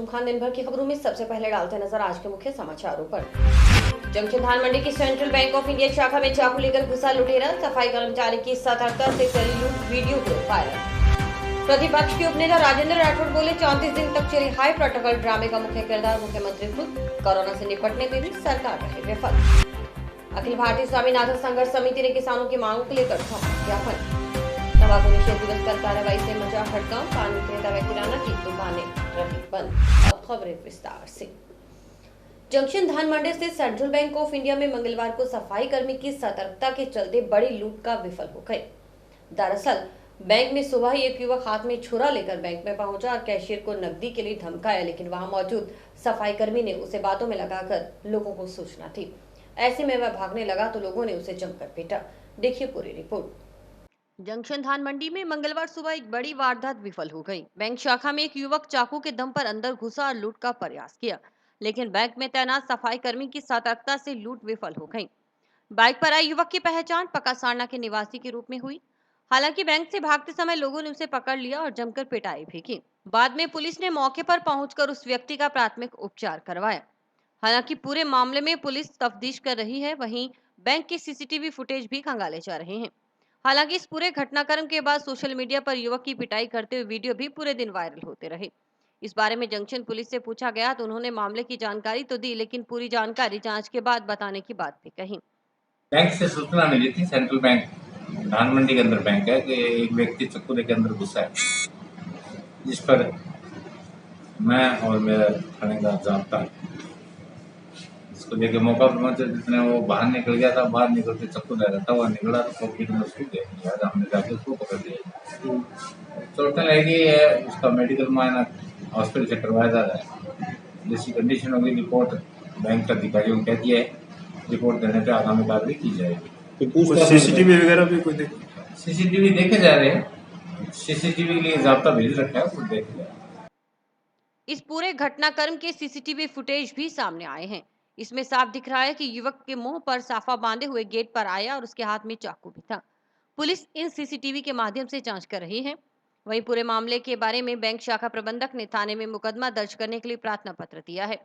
खान दिन भर की खबरों में सबसे पहले डालते नजर आज के मुख्य समाचारों पर। जंक्शन धान मंडी की सेंट्रल बैंक ऑफ इंडिया शाखा में चाकू लेकर घुसा लुटेरा, सफाई कर्मचारी की सतर्कता से चली लूट, वीडियो को वायरल। प्रतिपक्ष के उपनेता राजेंद्र राठौड़ बोले 34 दिन तक चले हाई प्रोटोकॉल ड्रामे का मुख्य किरदार मुख्यमंत्री खुद, कोरोना से निपटने में भी सरकार रही विफल। अखिल भारतीय स्वामीनाथन संघर्ष समिति ने किसानों की मांगों को लेकर ज्ञापन। तंबाकू निषेध दिवस पर कार्रवाई से मचा हड़कंप, पान विक्रेता व किराना की दुकानें रही बंद। अब खबरें विस्तार से। जंक्शन धान मंडी से सेंट्रल बैंक ऑफ इंडिया में मंगलवार को सफाई कर्मी की सतर्कता के चलते बड़ी लूट का विफल हो गए। दरअसल बैंक में सुबह ही एक युवक हाथ में छुरा लेकर बैंक में पहुंचा और कैशियर को नकदी के लिए धमकाया, लेकिन वहां मौजूद सफाई कर्मी ने उसे बातों में लगाकर लोगों को सूचना दी। ऐसे में वह भागने लगा तो लोगों ने उसे जमकर पीटा। देखिए पूरी रिपोर्ट। जंक्शन धान मंडी में मंगलवार सुबह एक बड़ी वारदात विफल हो गई। बैंक शाखा में एक युवक चाकू के दम पर अंदर घुसा और लूट का प्रयास किया, लेकिन बैंक में तैनात सफाई कर्मी की सतर्कता से लूट विफल हो गई। बाइक पर आए युवक की पहचान पकासारना के निवासी के रूप में हुई। हालांकि बैंक से भागते समय लोगों ने उसे पकड़ लिया और जमकर पिटाई भी की। बाद में पुलिस ने मौके पर पहुंचकर उस व्यक्ति का प्राथमिक उपचार करवाया। हालांकि पूरे मामले में पुलिस तफ्तीश कर रही है, वहीं बैंक के सीसीटीवी फुटेज भी खंगाले जा रहे हैं। हालांकि इस पूरे घटनाक्रम के बाद सोशल मीडिया पर युवक की पिटाई करते हुए वीडियो भी पूरे दिन वायरल होते रहे। इस बारे में जंक्शन पुलिस से पूछा गया तो उन्होंने मामले की जानकारी तो दी, लेकिन पूरी जानकारी जांच के बाद बताने की बात भी कही। बैंक से सूचना मिली थी, सेंट्रल बैंक धान मंडी के अंदर बैंक है कि एक व्यक्ति चाकू लेके अंदर घुसा है, जिस पर मैं और मेरा थाने का जाब्ता इसको लेके मौका पर पहुंचे। जितने वो बाहर निकल गया था, बाहर निकलते चाकू ले रहा था, वह निकला तो पब्लिक ने उसको देख लिया, हमने जाके उसको पकड़ लिया। चोटें लगी है, उसका मेडिकल मुआयना हॉस्पिटल से करवाया जा रहा है। जैसी कंडीशन होगी रिपोर्ट बैंक अधिकारियों को कह दिया है, रिपोर्ट देने पे आगामी कार्रवाई की जाएगी। तो सीसीटीवी वगैरह भी कोई सीसीटीवी देखे जा रहे हैं, सीसीटीवी के लिए जाब्ता भेज रखा है, वो देख लिया। इस पूरे घटनाक्रम के सीसीटीवी फुटेज भी सामने आए हैं। इसमें साफ दिख रहा है कि युवक के मुंह पर साफा बांधे हुए गेट पर आया और उसके हाथ में चाकू भी था। पुलिस इन सीसीटीवी के माध्यम से जांच कर रही है। वहीं पूरे मामले के बारे में बैंक शाखा प्रबंधक ने थाने में मुकदमा दर्ज करने के लिए प्रार्थना पत्र दिया है।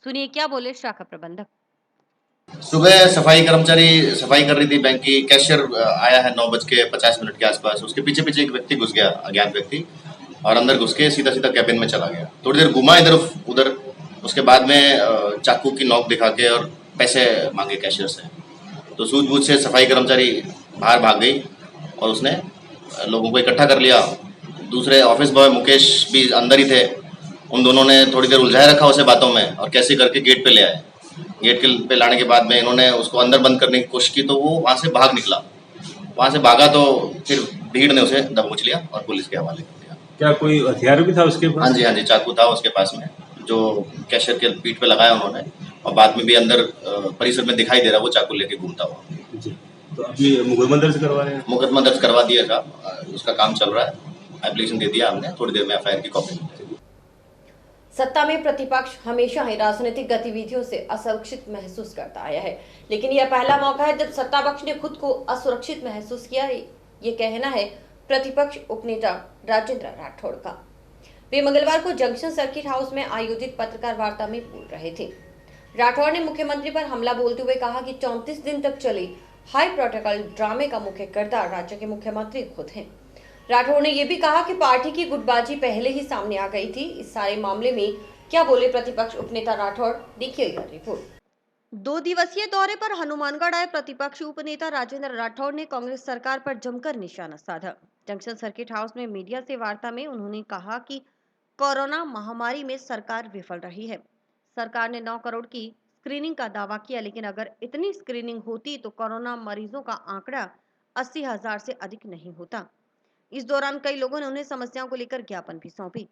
सुनिए क्या बोले शाखा प्रबंधक। सुबह सफाई कर्मचारी सफाई कर रही थी बैंक की, कैशियर आया है 9:50 के आसपास। उसके पीछे पीछे एक व्यक्ति घुस गया, अज्ञात व्यक्ति, और अंदर घुस के सीधा सीधा कैबिन में चला गया। थोड़ी देर घुमा इधर उधर, उसके बाद में चाकू की नोक दिखा के और पैसे मांगे कैशियर से। तो सूझबूझ से सफाई कर्मचारी बाहर भाग गई और उसने लोगों को इकट्ठा कर लिया। दूसरे ऑफिस बॉय मुकेश भी अंदर ही थे। उन दोनों ने थोड़ी देर उलझाए रखा उसे बातों में और कैसे करके गेट पे ले आए। गेट पे लाने के बाद में इन्होंने उसको अंदर बंद करने की कोशिश की, तो वो वहाँ से भाग निकला। वहाँ से भागा तो फिर भीड़ ने उसे दबोच लिया और पुलिस के हवाले कर दिया। क्या कोई हथियार भी था उसके पास? हाँ जी, चाकू था उसके पास में, जो कैशियर के पीठ पे लगाया उन्होंने, और बाद में भी अंदर परिसर में दिखाई दे रहा वो चाकू लेके घूमता हुआ। जी, तो अभी मुकदमा दर्ज करवा रहे हैं? मुकदमा दर्ज करवा दिया साहब, उसका काम चल रहा है। एप्लीकेशन दे दिया हमने, थोड़ी देर में एफआईआर की कॉपी। सत्ता में प्रतिपक्ष हमेशा ही राजनीतिक गतिविधियों से असुरक्षित महसूस करता आया है, लेकिन यह पहला मौका है जब सत्ता पक्ष ने खुद को असुरक्षित महसूस किया है। ये कहना है प्रतिपक्ष उपनेता राजेंद्र राठौड़ का। वे मंगलवार को जंक्शन सर्किट हाउस में आयोजित पत्रकार वार्ता में बोल रहे थे। राठौड़ ने मुख्यमंत्री पर हमला बोलते हुए कहा कि 34 दिन तक चले हाई प्रोटोकॉल ड्रामे का मुख्य किरदार राज्य के मुख्यमंत्री खुद हैं। राठौड़ ने यह भी कहा कि पार्टी की गुटबाजी पहले ही सामने आ गई थी। इस सारे मामले में क्या बोले प्रतिपक्ष उपनेता राठौड़, देखिए यह रिपोर्ट। 2 दिवसीय दौरे पर हनुमानगढ़ आए प्रतिपक्ष उपनेता राजेंद्र राठौड़ ने कांग्रेस सरकार पर जमकर निशाना साधा। जंक्शन सर्किट हाउस में मीडिया से वार्ता में उन्होंने कहा कि कोरोना महामारी में सरकार विफल रही है। सरकार ने 9 करोड़ की स्क्रीनिंग का दावा किया, लेकिन अगर इतनी स्क्रीनिंग होती तो कोरोना मरीजों का आंकड़ा 80,000 से अधिक नहीं होता। इस दौरान कई लोगों ने उन्हें समस्याओं को लेकर ज्ञापन भी सौंपी।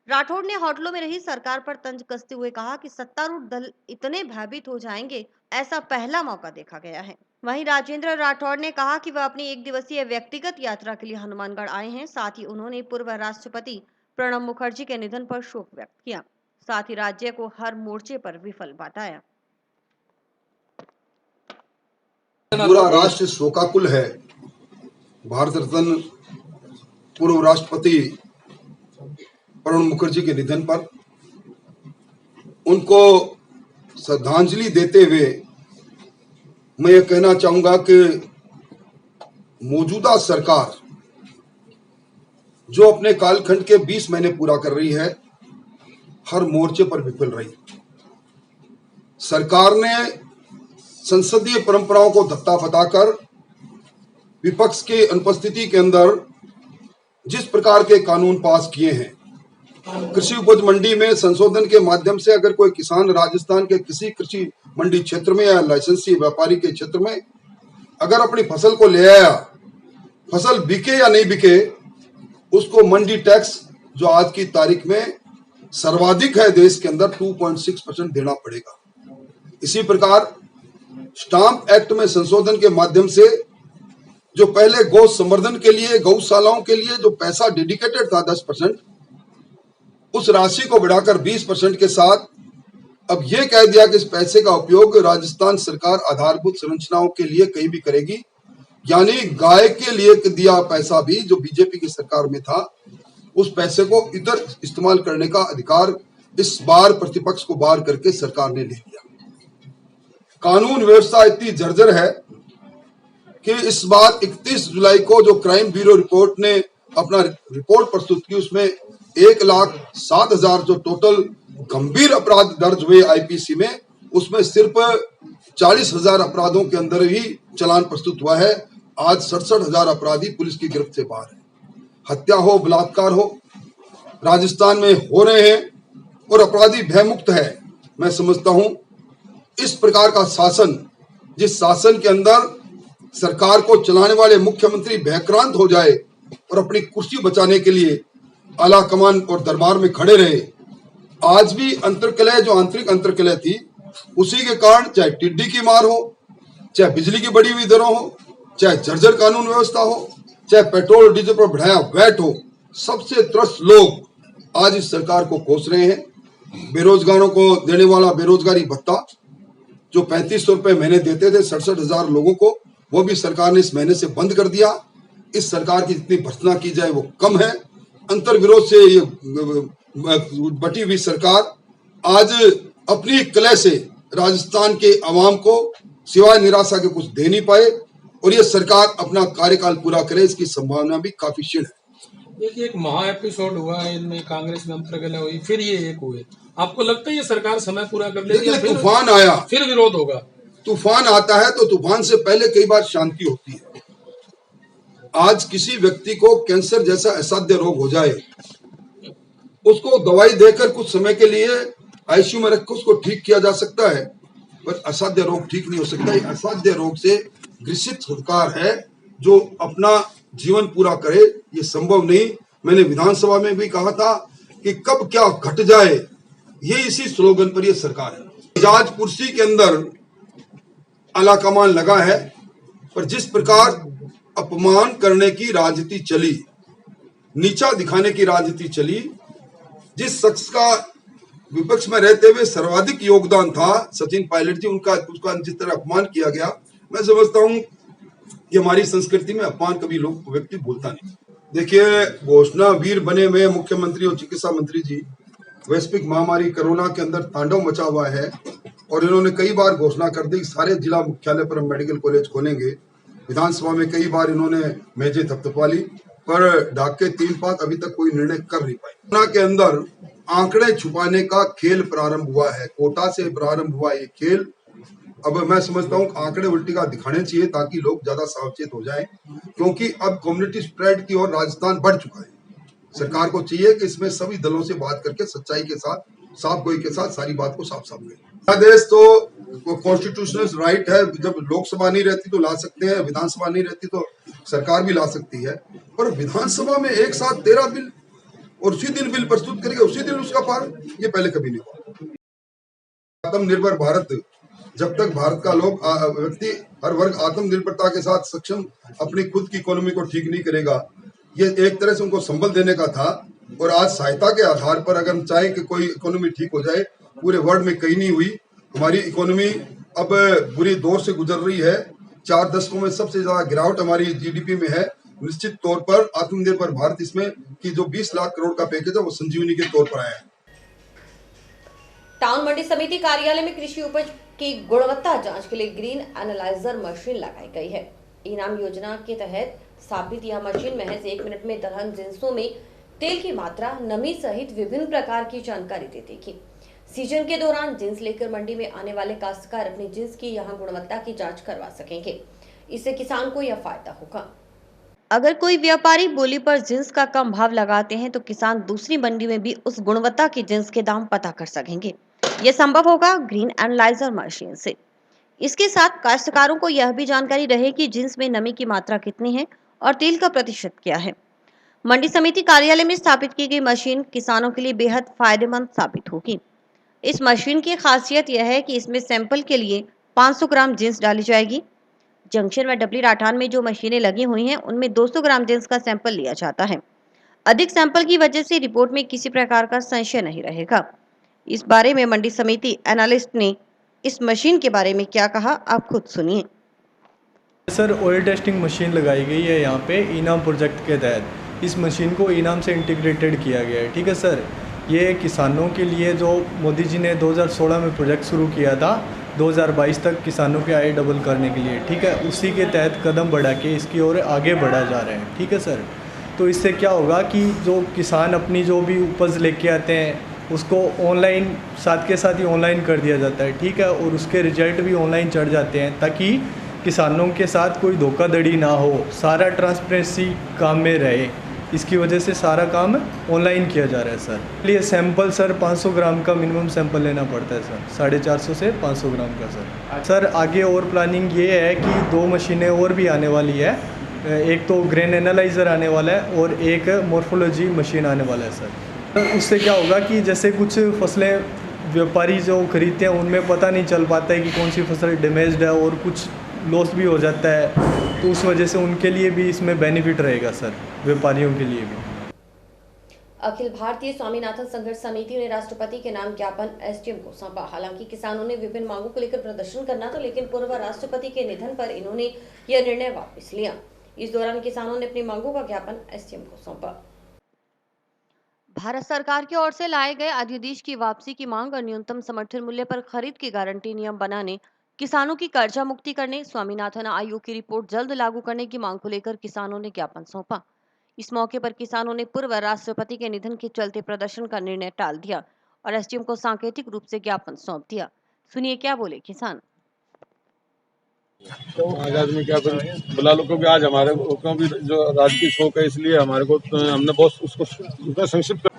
राठौड़ ने होटलों में रही सरकार पर तंज कसते हुए कहा कि सत्तारूढ़ दल इतने भयभीत हो जाएंगे, ऐसा पहला मौका देखा गया है। वहीं राजेंद्र राठौड़ ने कहा कि वह अपनी 1 दिवसीय व्यक्तिगत यात्रा के लिए हनुमानगढ़ आए हैं। साथ ही उन्होंने पूर्व राष्ट्रपति प्रणब मुखर्जी के निधन पर शोक व्यक्त किया। साथ ही राज्य को हर मोर्चे पर विफल बताया। पूरा राष्ट्र शोकाकुल है। भारत रत्न पूर्व राष्ट्रपति प्रणब मुखर्जी के निधन पर उनको श्रद्धांजलि देते हुए मैं ये कहना चाहूंगा कि मौजूदा सरकार जो अपने कालखंड के 20 महीने पूरा कर रही है, हर मोर्चे पर विफल रही। सरकार ने संसदीय परंपराओं को धत्ता बताकर विपक्ष की अनुपस्थिति के अंदर जिस प्रकार के कानून पास किए हैं, कृषि उपज मंडी में संशोधन के माध्यम से अगर कोई किसान राजस्थान के किसी कृषि मंडी क्षेत्र में या लाइसेंसी व्यापारी के क्षेत्र में अगर अपनी फसल को ले आया, फसल बिके या नहीं बिके, उसको मंडी टैक्स जो आज की तारीख में सर्वाधिक है देश के अंदर 2.6% देना पड़ेगा। इसी प्रकार स्टाम्प एक्ट में संशोधन के माध्यम से जो पहले गौ संवर्धन के लिए, गौशालाओं के लिए जो पैसा डेडिकेटेड था 10%, उस राशि को बढ़ाकर 20% के साथ अब यह कह दिया कि इस पैसे का उपयोग राजस्थान सरकार आधारभूत संरचनाओं के लिए कहीं भी करेगी। यानी गाय के लिए दिया पैसा भी जो बीजेपी की सरकार में था, उस पैसे को इधर इस्तेमाल करने का अधिकार इस बार प्रतिपक्ष को बाहर करके सरकार ने ले लिया। कानून व्यवस्था इतनी जर्जर है कि इस बार 31 जुलाई को जो क्राइम ब्यूरो रिपोर्ट ने अपना रिपोर्ट प्रस्तुत की, उसमें 1,07,000 जो टोटल गंभीर अपराध दर्ज हुए आईपीसी में, उसमें सिर्फ 40,000 अपराधों के अंदर ही चालान प्रस्तुत हुआ है। आज 67,000 अपराधी पुलिस की गिरफ्त से बाहर है। हत्या हो, बलात्कार हो, राजस्थान में हो रहे हैं और अपराधी भयमुक्त है। मैं समझता हूं इस प्रकार का शासन, जिस शासन के अंदर सरकार को चलाने वाले मुख्यमंत्री भयक्रांत हो जाए और अपनी कुर्सी बचाने के लिए आला कमान और दरबार में खड़े रहे, आज भी अंतर्कलह जो आंतरिक अंतर्कलह थी, उसी के कारण चाहे टिड्डी की मार हो, चाहे बिजली की बढ़ी हुई दरों हो, चाहे जर्जर कानून व्यवस्था हो, चाहे पेट्रोल और डीजल पर बढ़ाया वैट हो, सबसे त्रस्त लोग आज इस सरकार को कोस रहे हैं। बेरोजगारों को देने वाला बेरोजगारी भत्ता जो 3500 रुपए महीने देते थे 67,000 लोगों को, वो भी सरकार ने इस महीने से बंद कर दिया। इस सरकार की जितनी भर्त्सना की जाए वो कम है। अंतर विरोध से ये बटी हुई सरकार आज अपनी कलह से राजस्थान के अवाम को सिवाय निराशा के कुछ दे नहीं पाए और ये सरकार अपना कार्यकाल पूरा करे, इसकी संभावना भी काफी क्षीण है। देखिए, एक महा एपिसोड हुआ है, इनमें कांग्रेस में अंतर्कलह हुई, फिर ये एक हुए। आपको लगता है ये सरकार समय पूरा कर लेगी? तूफान आया, फिर विरोध होगा। तूफान आता है तो तूफान से पहले कई बार शांति होती है। आज किसी व्यक्ति को कैंसर जैसा असाध्य रोग हो जाए, उसको दवाई देकर कुछ समय के लिए आईसीयू में रखकर उसको ठीक किया जा सकता है, पर असाध्य रोग ठीक नहीं हो सकता। ये असाध्य रोग से ग्रसित सरकार है जो अपना जीवन पूरा करे, ये संभव नहीं। मैंने विधानसभा में भी कहा था कि कब क्या घट जाए, ये इसी स्लोगन पर ये सरकार है। जाज कुर्सी के अंदर आला कमान लगा है, पर जिस प्रकार अपमान करने की राजनीति चली, नीचा दिखाने की राजनीति चली, जिस शख्स का विपक्ष में रहते हुए सर्वाधिक योगदान था सचिन पायलट जी, उसका जिस तरह अपमान किया गया, मैं समझता हूं कि हमारी संस्कृति में अपमान कभी लोग व्यक्ति बोलता नहीं। देखिए, घोषणा वीर बने हुए मुख्यमंत्री और चिकित्सा मंत्री जी वैश्विक महामारी कोरोना के अंदर तांडव मचा हुआ है और इन्होंने कई बार घोषणा कर दी सारे जिला मुख्यालय पर हम मेडिकल कॉलेज खोलेंगे। विधानसभा में कई बार इन्होंने मेजें थपथपा ली, पर ढाके 3 पात अभी तक कोई निर्णय कर नहीं पाए। कोरोना के अंदर आंकड़े छुपाने का खेल प्रारंभ हुआ है, कोटा से प्रारंभ हुआ ये खेल अब मैं समझता हूँ आंकड़े उल्टी का दिखाने चाहिए ताकि लोग ज्यादा सावचेत हो जाएं, क्योंकि अब कम्युनिटी स्प्रेड की ओर राजस्थान बढ़ चुका है। सरकार को चाहिए कि इसमें सभी दलों से बात करके सच्चाई के साथ, साफ गोई के साथ सारी बात को साफ साफ करें। देश तो कॉन्स्टिट्यूशनल राइट है, जब लोकसभा नहीं रहती तो ला सकते हैं, विधानसभा नहीं रहती तो सरकार भी ला सकती है, पर विधानसभा में एक साथ 13 बिल और उसी दिन बिल प्रस्तुत करेगा, उसी दिन उसका पार, ये पहले कभी नहीं हुआ। आत्मनिर्भर भारत, जब तक भारत का लोग व्यक्ति हर वर्ग आत्मनिर्भरता के साथ सक्षम अपनी खुद की इकोनॉमी को ठीक नहीं करेगा, ये एक तरह से उनको संबल देने का था। और आज सहायता के आधार पर अगर हम चाहें कि कोई इकोनॉमी ठीक हो जाए, पूरे वर्ल्ड में कहीं नहीं हुई। हमारी इकोनॉमी अब बुरी दौर से गुजर रही है, 4 दशकों में सबसे ज्यादा गिरावट हमारी जीडीपी में है। निश्चित तौर पर आत्मनिर्भर भारत इसमें की जो 20 लाख करोड़ का पैकेज है वो संजीवनी के तौर पर आया है। टाउन मंडी समिति कार्यालय में कृषि उपज की गुणवत्ता जांच के लिए ग्रीन एनालाइजर मशीन लगाई गई है। इनाम योजना के तहत स्थापित यह मशीन महज 1 मिनट में दलहन जिंसों में तेल की मात्रा, नमी सहित विभिन्न प्रकार की जानकारी दे देगी। सीजन के दौरान जिंस लेकर मंडी में आने वाले काश्तकार अपनी जिंस की यहां गुणवत्ता की जांच करवा सकेंगे। इससे किसान को यह फायदा होगा। अगर कोई व्यापारी बोली पर जिंस का कम भाव लगाते हैं तो किसान दूसरी मंडी में भी उस गुणवत्ता की जिंस के दाम पता कर सकेंगे। यह संभव होगा ग्रीन एनालाइजर मशीन से। इसके साथ काश्तकारों को यह भी जानकारी रहे कि जिंस में नमी की मात्रा कितनी है और तेल का प्रतिशत क्या है। मंडी समिति कार्यालय में स्थापित की गई मशीन किसानों के लिए बेहद फायदेमंद साबित होगी। इस मशीन की खासियत यह है कि इसमें सैंपल के लिए 500 ग्राम जिंस डाली जाएगी। जंक्शन व डबली राठान में जो मशीनें लगी हुई हैं उनमें 200 ग्राम जिंस का सैंपल लिया जाता है। अधिक सैंपल की वजह से रिपोर्ट में किसी प्रकार का संशय नहीं रहेगा। इस बारे में मंडी समिति एनालिस्ट ने इस मशीन के बारे में क्या कहा, आप खुद सुनिए। सर, ऑयल टेस्टिंग मशीन लगाई गई है यहाँ पे इनाम प्रोजेक्ट के तहत। इस मशीन को इनाम से इंटीग्रेटेड किया गया है। ठीक है सर, ये किसानों के लिए जो मोदी जी ने 2016 में प्रोजेक्ट शुरू किया था 2022 तक किसानों के आय डबल करने के लिए, ठीक है, उसी के तहत कदम बढ़ा के इसकी ओर आगे बढ़ा जा रहे हैं। ठीक है सर, तो इससे क्या होगा कि जो किसान अपनी जो भी उपज लेके आते हैं उसको ऑनलाइन साथ के साथ ही ऑनलाइन कर दिया जाता है। ठीक है, और उसके रिजल्ट भी ऑनलाइन चढ़ जाते हैं ताकि किसानों के साथ कोई धोखाधड़ी ना हो, सारा ट्रांसपेरेंसी काम में रहे। इसकी वजह से सारा काम ऑनलाइन किया जा रहा है सर। लिए सैंपल सर 500 ग्राम का मिनिमम सैंपल लेना पड़ता है सर, 450 से 500 ग्राम का सर। सर आगे और प्लानिंग ये है कि 2 मशीनें और भी आने वाली है। एक तो ग्रेन एनालाइज़र आने वाला है और एक मॉर्फोलॉजी मशीन आने वाला है सर। उससे क्या होगा कि जैसे कुछ फसलें व्यापारी जो खरीदते हैं उनमें पता नहीं चल पाता है कि कौन सी फसल डैमेज्ड है और कुछ लॉस भी हो जाता है, तो उस वजह से उनके लिए भी इसमें बेनिफिट रहेगा सर, व्यापारियों के लिए भी। अखिल भारतीय स्वामीनाथन संघर्ष समिति ने राष्ट्रपति के नाम ज्ञापन एसडीएम को सौंपा। हालांकि किसानों ने विभिन्न मांगों को लेकर प्रदर्शन करना था, लेकिन पूर्व राष्ट्रपति के निधन पर इन्होंने यह निर्णय वापस लिया। इस दौरान किसानों ने अपनी मांगों का ज्ञापन एसडीएम को सौंपा। भारत सरकार की ओर से लाए गए अध्यादेश की वापसी की मांग और न्यूनतम समर्थन मूल्य पर खरीद की गारंटी नियम बनाने, किसानों की कर्जा मुक्ति करने, स्वामीनाथन आयोग की रिपोर्ट जल्द लागू करने की मांग को लेकर किसानों ने ज्ञापन सौंपा। इस मौके पर किसानों ने पूर्व राष्ट्रपति के निधन के चलते प्रदर्शन का निर्णय टाल दिया और एसडीएम को सांकेतिक रूप से ज्ञापन सौंप दिया। सुनिए क्या बोले किसान। तो आज आदमी क्या बुला लो, क्योंकि आज हमारे को भी जो राजकीय शोक है, इसलिए हमारे को हमने बहुत उसको संक्षिप्त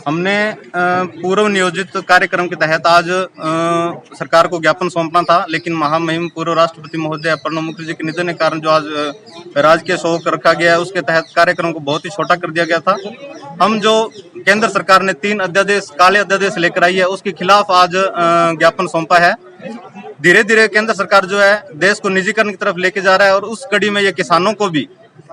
हमने पूर्व नियोजित कार्यक्रम के तहत आज सरकार को ज्ञापन सौंपना था, लेकिन महामहिम पूर्व राष्ट्रपति महोदय प्रणब मुखर्जी के निधन के कारण जो आज राजकीय शोक रखा गया है, उसके तहत कार्यक्रम को बहुत ही छोटा कर दिया गया था। हम जो केंद्र सरकार ने 3 अध्यादेश, काले अध्यादेश लेकर आई है, उसके खिलाफ आज ज्ञापन सौंपा है। धीरे धीरे केंद्र सरकार जो है देश को निजीकरण की तरफ लेके जा रहा है और उस कड़ी में ये किसानों को भी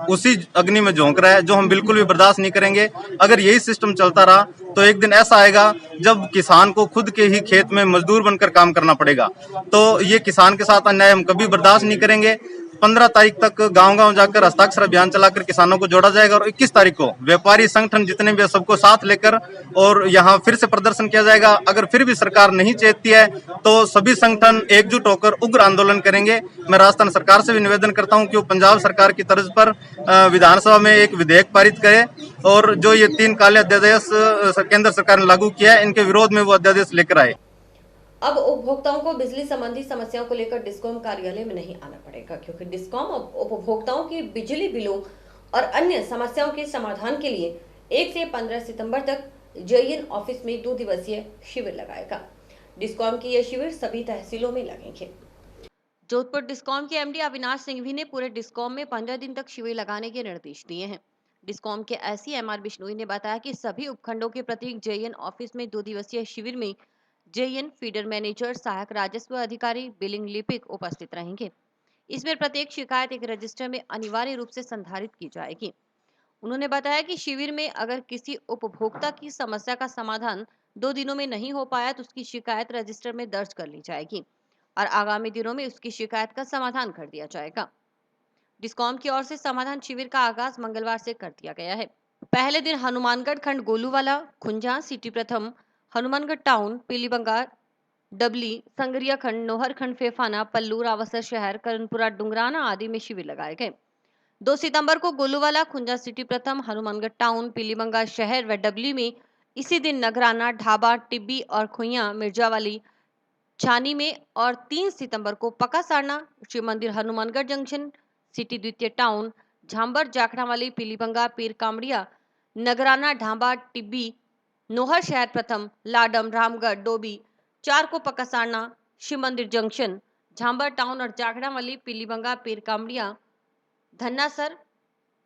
उसी अग्नि में झोंक रहा है, जो हम बिल्कुल भी बर्दाश्त नहीं करेंगे। अगर यही सिस्टम चलता रहा तो एक दिन ऐसा आएगा जब किसान को खुद के ही खेत में मजदूर बनकर काम करना पड़ेगा। तो ये किसान के साथ अन्याय हम कभी बर्दाश्त नहीं करेंगे। 15 तारीख तक गांव-गांव जाकर हस्ताक्षर अभियान चलाकर किसानों को जोड़ा जाएगा और 21 तारीख को व्यापारी संगठन जितने भी सबको साथ लेकर और यहां फिर से प्रदर्शन किया जाएगा। अगर फिर भी सरकार नहीं चेतती है तो सभी संगठन एकजुट होकर उग्र आंदोलन करेंगे। मैं राजस्थान सरकार से भी निवेदन करता हूं कि वो पंजाब सरकार की तर्ज पर विधानसभा में एक विधेयक पारित करे और जो ये 3 काले अध्यादेश केंद्र सरकार ने लागू किया है इनके विरोध में वो अध्यादेश लेकर आए। अब उपभोक्ताओं को बिजली संबंधी समस्याओं को लेकर डिस्कॉम कार्यालय में नहीं आना पड़ेगा, क्योंकि डिस्कॉम उपभोक्ताओं की बिजली बिलों और अन्य समस्याओं के समाधान के लिए 1 से 15 सितंबर तक जेईएन ऑफिस में 2 दिवसीय शिविर लगाएगा। डिस्कॉम की यह शिविर सभी तहसीलों में लगेंगे। जोधपुर डिस्कॉम के एमडी अविनाश सिंघवी ने पूरे डिस्कॉम में 15 दिन तक शिविर लगाने के निर्देश दिए हैं। डिस्कॉम के एसई एमआर बिश्नोई ने बताया कि सभी उपखंडों के प्रत्येक जेईएन ऑफिस में 2 दिवसीय शिविर में जेईएन, फीडर मैनेजर, सहायक राजस्व अधिकारी, बिलिंग लिपिक उपस्थित रहेंगे। इसमें प्रत्येक शिकायत एक रजिस्टर में अनिवार्य रूप से संधारित की जाएगी। उन्होंने बताया कि शिविर में अगर किसी उपभोक्ता की समस्या का समाधान 2 दिनों में नहीं हो पाया तो उसकी शिकायत रजिस्टर में दर्ज कर ली जाएगी और आगामी दिनों में उसकी शिकायत का समाधान कर दिया जाएगा। डिस्कॉम की ओर से समाधान शिविर का आगाज मंगलवार से कर दिया गया है। पहले दिन हनुमानगढ़ खंड गोलूवाला, खुंजा, सिटी प्रथम, हनुमानगढ़ टाउन, पीलीबंगा, डबली, संगरिया खंड, नोहर खंड, फेफाना, पल्लू, रावसर शहर, करणपुरा, डुंगराना आदि में शिविर लगाए गए। 2 सितंबर को गोलूवाला, खुंजा, सिटी प्रथम, हनुमानगढ़ टाउन, पीलीबंगा शहर व डबली में, इसी दिन नगराना, ढाबा, टिब्बी और खुइया, मिर्जावाली, छानी में और 3 सितंबर को पकासारना, शिव मंदिर, हनुमानगढ़ जंक्शन, सिटी द्वितीय टाउन, झांबर, जाखड़ावाली, पीलीबंगा, पीर कामड़िया, नगराना, ढाबा, टिब्बी, नोहर शहर प्रथम, लाडम, रामगढ़, डोबी, 4 को पकासारना, शिव मंदिर जंक्शन, झांबर टाउन और जाखड़ावाली, पीलीबंगा, पीर कामड़िया, धन्नासर,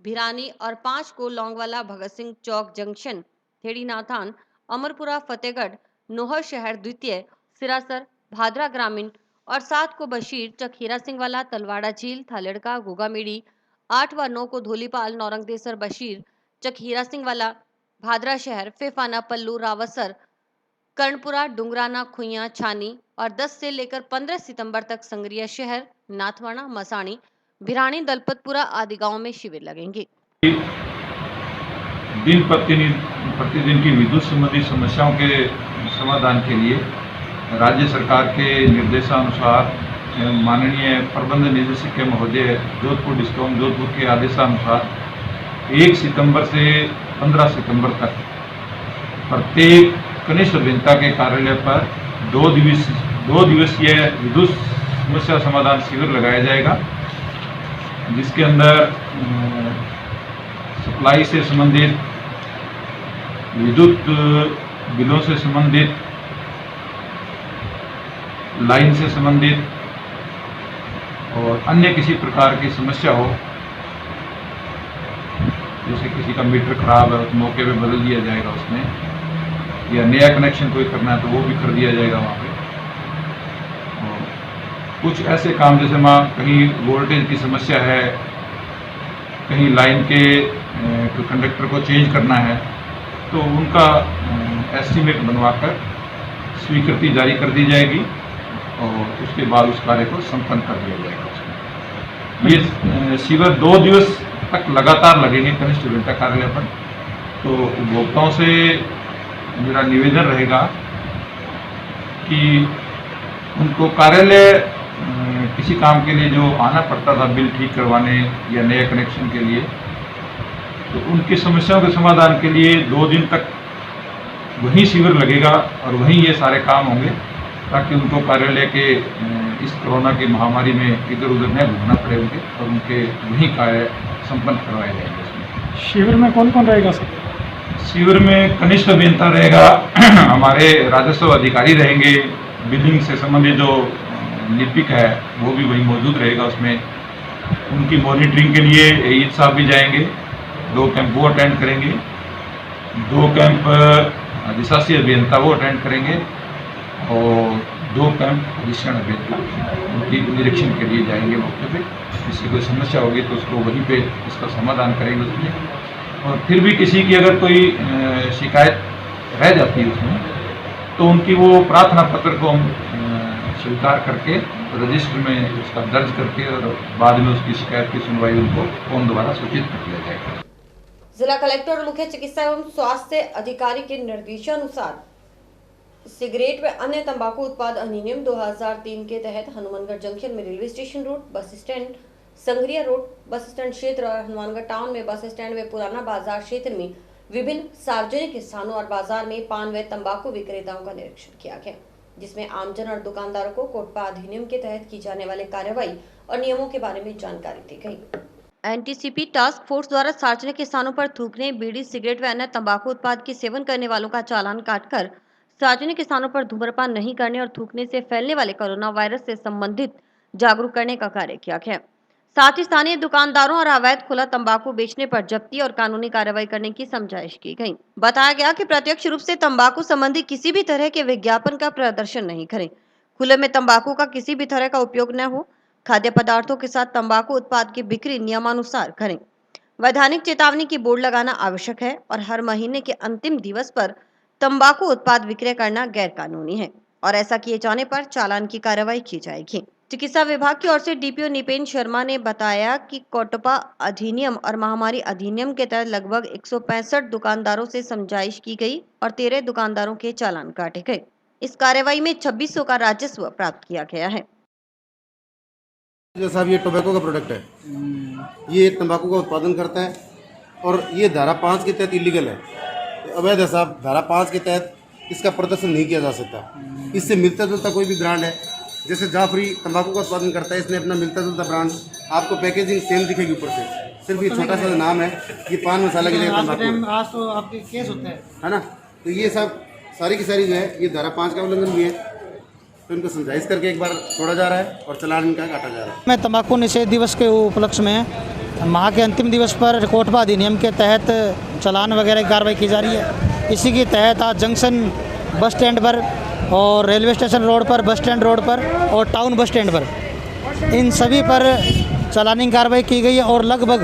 भिरानी और 5 को लौंगवाला, भगत सिंह चौक जंक्शन, थेड़ी नाथान, अमरपुरा, फतेहगढ़, नोहर शहर द्वितीय, सिरासर, भादरा ग्रामीण और 7 को बशीर, चखीरा सिंह वाला, तलवाड़ा झील, थालेड़का, गोगामेड़ी, 8 व 9 को धोलीपाल, नौरंगदेसर, बशीर, चखीरा सिंह वाला, भादरा शहर, फेफाना, पल्लू, रावसर, कर्णपुरा, डुंगराना, खुइया, छानी और 10 से लेकर 15 सितंबर तक संगरिया शहर, नाथवाड़ा, मसाणी, भिरानी, दलपतपुरा आदि गांवों में शिविर लगेंगे। दिन प्रतिदिन की विद्युत संबंधी समस्याओं के समाधान के लिए राज्य सरकार के निर्देशानुसार माननीय प्रबंध निदेशक के महोदय जोधपुर डिस्कॉम जोधपुर के आदेशानुसार 1 सितंबर से 15 सितंबर तक प्रत्येक कनिष्ठ अभियंता के कार्यालय पर 2 दिवसीय विद्युत समस्या समाधान शिविर लगाया जाएगा, जिसके अंदर सप्लाई से संबंधित, विद्युत बिलों से संबंधित, लाइन से संबंधित और अन्य किसी प्रकार की समस्या हो, जैसे किसी का मीटर खराब है तो मौके पे बदल दिया जाएगा उसमें, या नया कनेक्शन कोई करना है तो वो भी कर दिया जाएगा वहाँ पे। और कुछ ऐसे काम जैसे कहीं वोल्टेज की समस्या है, कहीं लाइन के कंडक्टर को चेंज करना है तो उनका एस्टीमेट बनवाकर स्वीकृति जारी कर दी जाएगी और उसके बाद उस कार्य को संपन्न कर दिया जाएगा उसमें। ये शिविर 2 दिवस तक लगातार लगेंगे कनिष्ठ अभियंता कार्यालय पर। तो उपभोक्ताओं से मेरा निवेदन रहेगा कि उनको कार्यालय किसी काम के लिए जो आना पड़ता था बिल ठीक करवाने या नए कनेक्शन के लिए, तो उनकी समस्याओं के समाधान के लिए 2 दिन तक वहीं शिविर लगेगा और वहीं ये सारे काम होंगे, ताकि उनको कार्यालय के इस कोरोना की महामारी में इधर उधर न घूमना पड़े उनके, और उनके वहीं कार्य संपन्न करवाए जाएंगे। इसमें शिविर में कौन कौन रहेगा सर? शिविर में कनिष्ठ अभियंता रहेगा, हमारे राजस्व अधिकारी रहेंगे, बिलिंग से संबंधित जो लिपिक है वो भी वहीं मौजूद रहेगा उसमें। उनकी मॉनिटरिंग के लिए एईद साहब भी जाएंगे, 2 कैंप वो अटेंड करेंगे, 2 कैंप अधिशासी अभियंता वो अटेंड करेंगे और 2 कैंप अधिष्ठान अभियंता उनकी निरीक्षण के लिए जाएंगे मौके पे। किसी कोई समस्या होगी तो उसको वहीं पे इसका समाधान करेंगे उसमें। और फिर भी किसी की अगर कोई शिकायत रह जाती है उसमें तो उनकी वो प्रार्थना पत्र को हम स्वीकार करके रजिस्टर में उसका दर्ज करके और बाद में उसकी शिकायत की सुनवाई उनको फोन द्वारा सूचित कर दिया जाएगा। जिला कलेक्टर और मुख्य चिकित्सा एवं स्वास्थ्य अधिकारी के निर्देशानुसार सिगरेट व अन्य तंबाकू उत्पाद अधिनियम 2003 के तहत हनुमानगढ़ जंक्शन में railway station road, bus stand, Sangaria road, bus stand क्षेत्र और हनुमानगढ़ टाउन में बस स्टैंड व पुराना बाजार क्षेत्र में विभिन्न सार्वजनिक स्थानों और बाजार में पान व तंबाकू विक्रेताओं का निरीक्षण किया गया, जिसमें आमजन और दुकानदारों को कोटपा अधिनियम के तहत की जाने वाले कार्रवाई और नियमों के बारे में जानकारी दी गई। एनटीसीपी टास्क फोर्स द्वारा सार्वजनिक स्थानों पर थूकने, बीड़ी, सिगरेट व अन्य तंबाकू उत्पाद के सेवन करने वालों का चालान काटकर सार्वजनिक स्थानों पर धूम्रपान नहीं करने और थूकने से फैलने वाले कोरोना वायरस से संबंधित जागरूक करने का कार्य किया गया। साथ ही स्थानीय दुकानदारों और अवैध खुला तंबाकू बेचने पर जब्ती और कानूनी कार्रवाई करने की समझाइश की गई। बताया गया कि प्रत्यक्ष रूप से तंबाकू संबंधी किसी भी तरह के विज्ञापन का प्रदर्शन नहीं करें, खुले में तंबाकू का किसी भी तरह का उपयोग न हो, खाद्य पदार्थों के साथ तंबाकू उत्पाद की बिक्री नियमानुसार करें। वैधानिक चेतावनी की बोर्ड लगाना आवश्यक है और हर महीने के अंतिम दिवस पर तंबाकू उत्पाद विक्रय करना गैर कानूनी है और ऐसा किए जाने पर चालान की कार्रवाई की जाएगी। चिकित्सा विभाग की ओर से डीपीओ निपेन शर्मा ने बताया कि कोटपा अधिनियम और महामारी अधिनियम के तहत लगभग 165 दुकानदारों से समझाइश की गई और 13 दुकानदारों के चालान काटे गए। इस कार्रवाई में 2600 का राजस्व प्राप्त किया गया है। साहब ये टोबैको का प्रोडक्ट है, ये तंबाकू का उत्पादन करता है और ये धारा 5 के तहत इलीगल है, अवैध है साहब। धारा 5 के तहत इसका प्रदर्शन नहीं किया जा सकता। इससे मिलता जुलता कोई भी ब्रांड है, जैसे जाफरी तंबाकू का उत्पादन करता है, इसने अपना मिलता जुलता ब्रांड, आपको पैकेजिंग सेम दिखेगी ऊपर से, सिर्फ ये छोटा सा नाम है, ये पान मसाला की जगह तंबाकू। आज तो आपके केस होते हैं, है ना। तो ये सब सारी की सारी जो है ये धारा 5 का उल्लंघन भी है, तो इनको समझाइश करके एक बार छोड़ा जा रहा है और चालान इनका काटा जा रहा है। मैं तंबाकू निषेध दिवस के उपलक्ष्य में माह के अंतिम दिवस पर कोटपा अधिनियम के तहत चालान वगैरह की कार्रवाई की जा रही है। इसी के तहत आज जंक्शन बस स्टैंड पर और रेलवे स्टेशन रोड पर, बस स्टैंड रोड पर और टाउन बस स्टैंड पर, इन सभी पर चालानी कार्रवाई की गई है और लगभग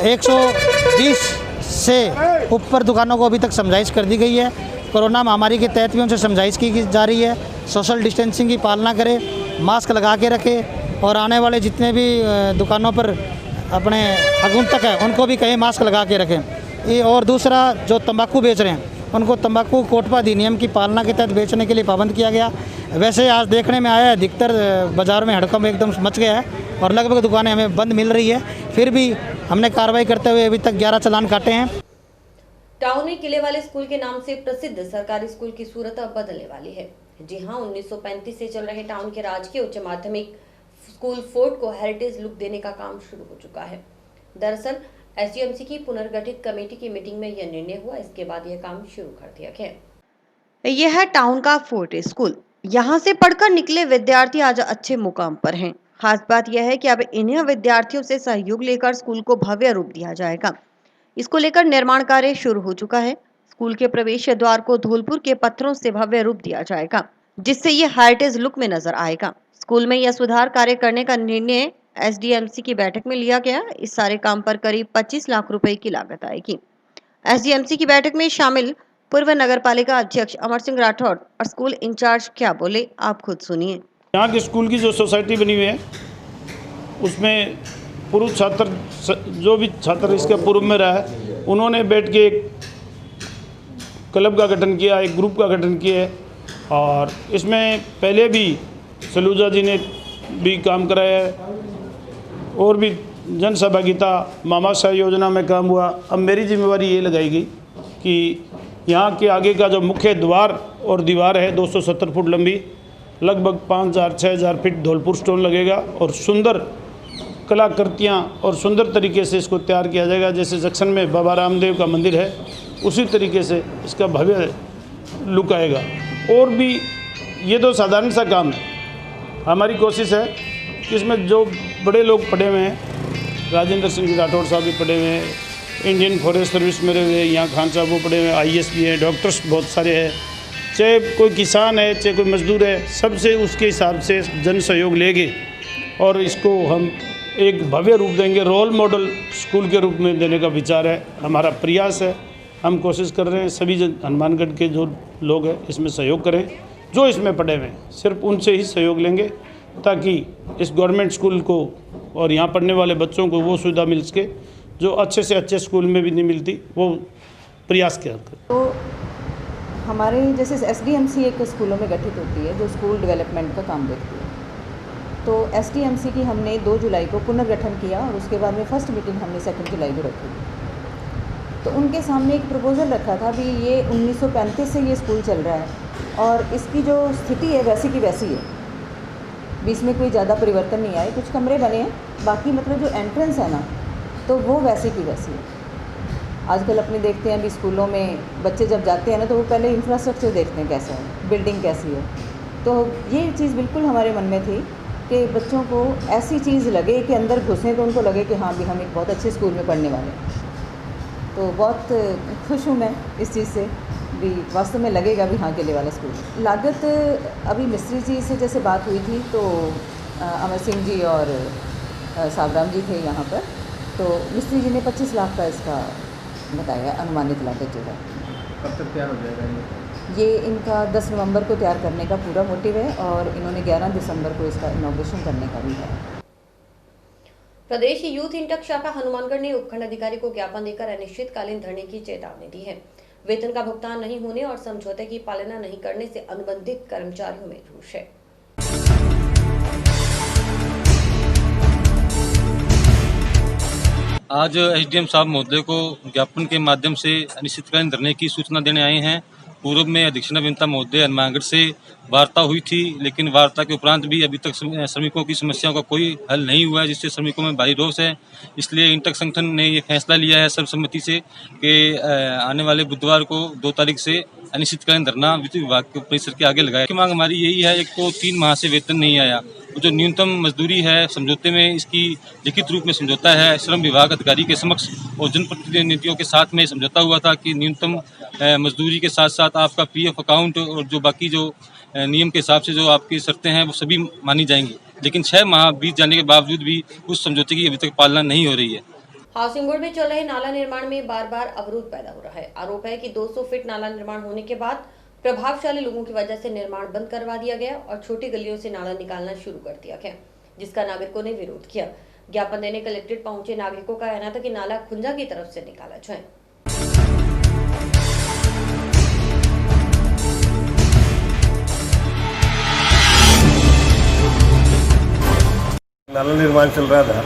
120 से ऊपर दुकानों को अभी तक समझाइश कर दी गई है। कोरोना महामारी के तहत भी उनसे समझाइश की जा रही है, सोशल डिस्टेंसिंग की पालना करें, मास्क लगा के रखें और आने वाले जितने भी दुकानों पर अपने आगंतुक है उनको भी कहीं मास्क लगा के रखें। ये और दूसरा जो तंबाकू बेच रहे हैं उनको तंबाकू कोटपा अधिनियम की पालना के तहत बेचने के लिए पाबंद किया गया। वैसे आज देखने में आया है अधिकतर बाज़ार में हड़कंप एकदम मच गया है और लगभग दुकानें हमें बंद मिल रही है, फिर भी हमने कार्रवाई करते हुए अभी तक 11 चालान काटे हैं। टाउन में किले वाले स्कूल के नाम से प्रसिद्ध सरकारी स्कूल की सूरत अब बदलने वाली है। जी हां, 1935 से चल रहे टाउन के राजकीय उच्च माध्यमिक स्कूल फोर्ट को हेरिटेज लुक देने का काम शुरू हो चुका है। दरअसल एसडीएमसी की पुनर्गठित कमेटी की मीटिंग में यह निर्णय हुआ, इसके बाद यह काम शुरू कर दिया गया। यह है टाउन का फोर्ट स्कूल। यहाँ से पढ़कर निकले विद्यार्थी आज अच्छे मुकाम पर हैं। खास बात यह है कि अब इन्हीं विद्यार्थियों से सहयोग लेकर स्कूल को भव्य रूप दिया जाएगा। इसको लेकर निर्माण कार्य शुरू हो चुका है। स्कूल के प्रवेश द्वार को धौलपुर के पत्थरों से भव्य रूप दिया जाएगा, जिससे ये हेरिटेज लुक में नजर आएगा। स्कूल में यह सुधार कार्य करने का निर्णय एसडीएमसी की बैठक में लिया गया। इस सारे काम पर करीब 25 लाख रुपए की लागत आएगी। एसडीएमसी की बैठक में शामिल पूर्व नगर पालिका अध्यक्ष अमर सिंह राठौड़ और स्कूल इंचार्ज क्या बोले, आप खुद सुनिए। यहाँ की स्कूल की जो सोसाइटी बनी हुई है उसमें पूर्व छात्र, जो भी छात्र इसका पूर्व में रहा है, उन्होंने बैठ के एक क्लब का गठन किया, एक ग्रुप का गठन किया है और इसमें पहले भी सलूजा जी ने भी काम कराया है और भी जन सहभागिता मामाशाह योजना में काम हुआ। अब मेरी जिम्मेवारी ये लगाई गई कि यहाँ के आगे का जो मुख्य द्वार और दीवार है 270 फुट लंबी, लगभग 5000-6000 फीट धौलपुर स्टोन लगेगा और सुंदर कलाकृतियाँ और सुंदर तरीके से इसको तैयार किया जाएगा। जैसे जंक्शन में बाबा रामदेव का मंदिर है, उसी तरीके से इसका भव्य लुक आएगा। और भी ये तो साधारण सा काम है। हमारी कोशिश है कि इसमें जो बड़े लोग पढ़े हुए हैं, राजेंद्र सिंह राठौड़ साहब भी पढ़े हुए हैं, इंडियन फॉरेस्ट सर्विस में रहे हुए यहाँ खान साहब वो पढ़े हुए हैं, IAS भी हैं, डॉक्टर्स बहुत सारे हैं, चाहे कोई किसान है चाहे कोई मजदूर है, सबसे उसके हिसाब से जन सहयोग लेंगे और इसको हम एक भव्य रूप देंगे। रोल मॉडल स्कूल के रूप में देने का विचार है, हमारा प्रयास है। हम कोशिश कर रहे हैं सभी हनुमानगढ़ के जो लोग हैं इसमें सहयोग करें जो इसमें पढ़े हुए हैं सिर्फ उनसे ही सहयोग लेंगे, ताकि इस गवर्नमेंट स्कूल को और यहाँ पढ़ने वाले बच्चों को वो सुविधा मिल सके जो अच्छे से अच्छे स्कूल में भी नहीं मिलती, वो प्रयास किया जाता है। तो हमारे जैसे SDMC एक स्कूलों में गठित होती है जो स्कूल डेवलपमेंट का काम देखती है, तो SDMC की हमने 2 जुलाई को पुनर्गठन किया और उसके बाद में फर्स्ट मीटिंग हमने 2 जुलाई को रखी। तो उनके सामने एक प्रपोज़ल रखा था, भी ये 1935 से ये स्कूल चल रहा है और इसकी जो स्थिति है वैसी की वैसी है, बीच में कोई ज़्यादा परिवर्तन नहीं आए, कुछ कमरे बने हैं, बाकी मतलब जो एंट्रेंस है ना तो वो वैसी की वैसी है। आजकल अपने देखते हैं अभी स्कूलों में बच्चे जब जाते हैं ना तो वो पहले इंफ्रास्ट्रक्चर देखते हैं कैसा है, बिल्डिंग कैसी है। तो ये चीज़ बिल्कुल हमारे मन में थी कि बच्चों को ऐसी चीज़ लगे कि अंदर घुसें तो उनको लगे कि हाँ भी हम एक बहुत अच्छे स्कूल में पढ़ने वाले हैं। तो बहुत खुश हूँ मैं इस चीज़ से, भी वास्तव में लगेगा भी हाँ केले वाला स्कूल। लागत अभी मिस्त्री जी से जैसे बात हुई थी तो अमर सिंह जी और सावराम जी थे यहाँ पर, तो मिस्त्री जी ने 25 लाख का इसका बताया अनुमानित लागत जो है। कब तक तैयार हो जाएगा ये इनका 10 नवंबर को तैयार करने का पूरा मोटिव है और इन्होंने 11 दिसंबर को इसका इनॉग्रेशन करने का भी है। प्रदेश यूथ इंटक शाखा हनुमानगढ़ ने उपखंड अधिकारी को ज्ञापन देकर अनिश्चितकालीन धरने की चेतावनी दी है। वेतन का भुगतान नहीं होने और समझौते की पालना नहीं करने से अनुबंधित कर्मचारियों में रोष है। आज SDM साहब महोदय को ज्ञापन के माध्यम से अनिश्चितकालीन धरने की सूचना देने आए हैं। पूर्व में अध्यक्षता विनता महोदय हनुमानगढ़ से वार्ता हुई थी, लेकिन वार्ता के उपरांत भी अभी तक श्रमिकों की समस्याओं का कोई हल नहीं हुआ है, जिससे श्रमिकों में भारी रोष है। इसलिए इंटक संगठन ने ये फैसला लिया है सर्वसम्मति से कि आने वाले बुधवार को 2 तारीख से अनिश्चितकालीन धरना वित्त विभाग के परिसर के आगे लगाया। मांग हमारी यही है, एक तो 3 माह से वेतन नहीं आया, जो न्यूनतम मजदूरी है समझौते में इसकी लिखित रूप में समझौता है श्रम विभाग अधिकारी के समक्ष और जनप्रतिनिधियों के साथ में समझौता हुआ था कि न्यूनतम मजदूरी के साथ साथ आपका PF अकाउंट और जो बाकी जो नियम के हिसाब से जो आपकी शर्तें हैं वो सभी मानी जाएंगी। लेकिन 6 माह बीत जाने के बावजूद भी उस समझौते की अभी तक पालना नहीं हो रही है। हाउसिंग बोर्ड में चल रहे नाला निर्माण में बार बार अवरोध पैदा हो रहा है। आरोप है कि 200 फीट नाला निर्माण होने के बाद प्रभावशाली लोगों की वजह से निर्माण बंद करवा दिया गया और छोटी गलियों से नाला निकालना शुरू कर दिया गया, जिसका नागरिकों ने विरोध किया। ज्ञापन देने कलेक्ट्रेट पहुंचे नागरिकों का कहना था कि नाला खुंजा की तरफ से निकाला जाए। नाला निर्माण चल रहा था,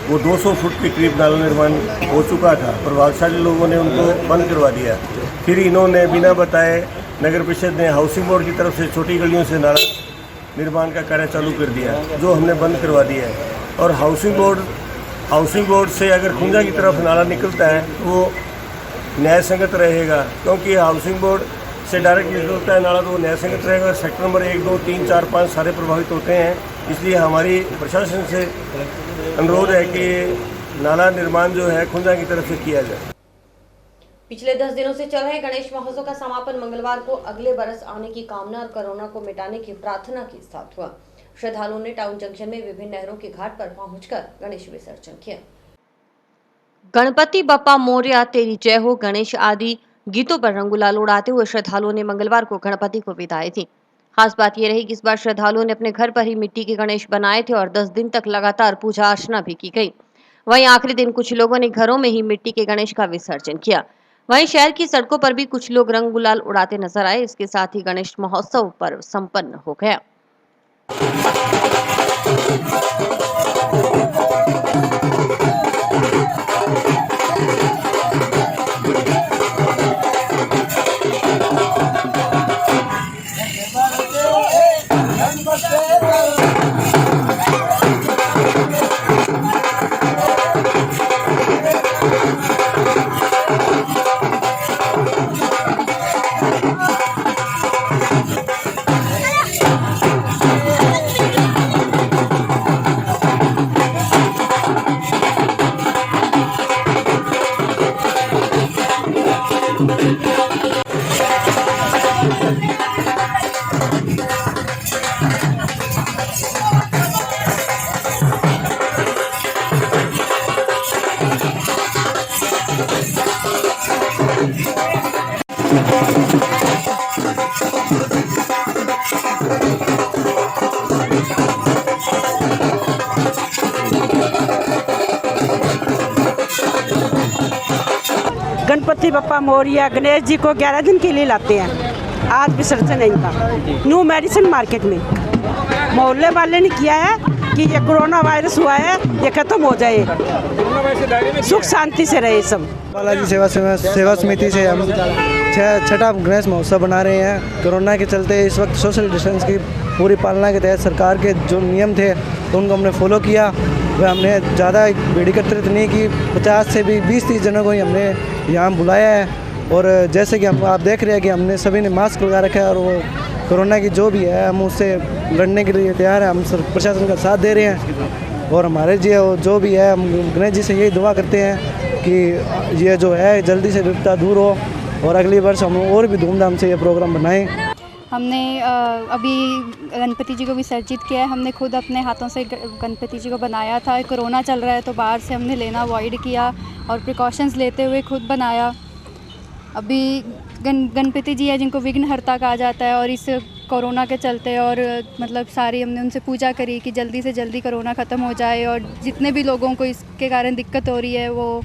वो 200 फुट के करीब नाला निर्माण हो चुका था। प्रभावशाली लोगों ने उनको बंद करवा दिया। फिर इन्होंने बिना बताए नगर परिषद ने हाउसिंग बोर्ड की तरफ से छोटी गलियों से नाला निर्माण का कार्य चालू कर दिया, जो हमने बंद करवा दिया है। और हाउसिंग बोर्ड से अगर खुंजा की तरफ नाला निकलता है तो वो न्याय संगत रहेगा, क्योंकि हाउसिंग बोर्ड से डायरेक्ट निकलता है नाला तो वो न्याय संगत रहेगा। सेक्टर नंबर 1, 2, 3, 4, 5 सारे प्रभावित होते हैं। इसलिए हमारी प्रशासन से अनुरोध है कि नाला निर्माण जो है खुंजा की तरफ से किया जाए। पिछले 10 दिनों से चल रहे गणेश महोत्सव का समापन मंगलवार को अगले बरस आने की कामना और कोरोना को मिटाने की प्रार्थना के साथ हुआ। श्रद्धालुओं ने टाउन जंक्शन में विभिन्न नहरों के घाट पर पहुंचकर गणेश विसर्जन किया। गणपति बप्पा मोरया, तेरी जय हो, गणेश आदि गीतों पर रंग गुलाल उड़ाते हुए श्रद्धालुओं ने मंगलवार को गणपति को विदाई थी। खास बात यह रही कि इस बार श्रद्धालुओं ने अपने घर पर ही मिट्टी के गणेश बनाए थे और 10 दिन तक लगातार पूजा अर्चना भी की गई। वहीं आखिरी दिन कुछ लोगों ने घरों में ही मिट्टी के गणेश का विसर्जन किया। वहीं शहर की सड़कों पर भी कुछ लोग रंग गुलाल उड़ाते नजर आए। इसके साथ ही गणेश महोत्सव पर्व संपन्न हो गया। गणपति बप्पा मोरिया गणेश जी को 11 दिन के लिए लाते हैं। आज विसर्जन है इनका न्यू मेडिसिन मार्केट में। मोहल्ले वाले ने किया है कि ये कोरोना वायरस हुआ है, ये खत्म हो जाए, सुख शांति से रहे सब। बालाजी सेवा समिति से हम छठा गणेश महोत्सव बना रहे हैं। कोरोना के चलते इस वक्त सोशल डिस्टेंस की पूरी पालना के तहत सरकार के जो नियम थे तो उनको हमने फॉलो किया। वह हमने ज़्यादा भीड़ एकत्रित नहीं की, 50 से भी 20-30 जनों को ही हमने यहाँ बुलाया है। और जैसे कि आप देख रहे हैं कि हमने सभी ने मास्क लगा रखा है और वो कोरोना की जो भी है हम उससे लड़ने के लिए तैयार हैं। हम प्रशासन का साथ दे रहे हैं और हमारे जो भी है हम गणेश जी से यही दुआ करते हैं कि ये जो है जल्दी से विपदा दूर हो और अगली वर्ष हम और भी धूमधाम से ये प्रोग्राम बनाएं। हमने अभी गणपति जी को विसर्जित किया है। हमने खुद अपने हाथों से गणपति जी को बनाया था। कोरोना चल रहा है तो बाहर से हमने लेना अवॉइड किया और प्रिकॉशंस लेते हुए खुद बनाया। अभी गणपति जी है जिनको विघ्नहर्ता कहा जाता है और इस कोरोना के चलते और मतलब सारी हमने उनसे पूजा करी कि जल्दी से जल्दी कोरोना ख़त्म हो जाए और जितने भी लोगों को इसके कारण दिक्कत हो रही है वो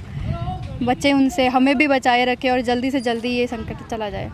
बच्चे उनसे, हमें भी बचाए रखे और जल्दी से जल्दी ये संकट चला जाए।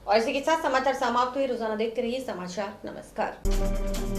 और इसी के साथ समाचार समाप्त हुए। रोजाना देखते रहिए समाचार। नमस्कार।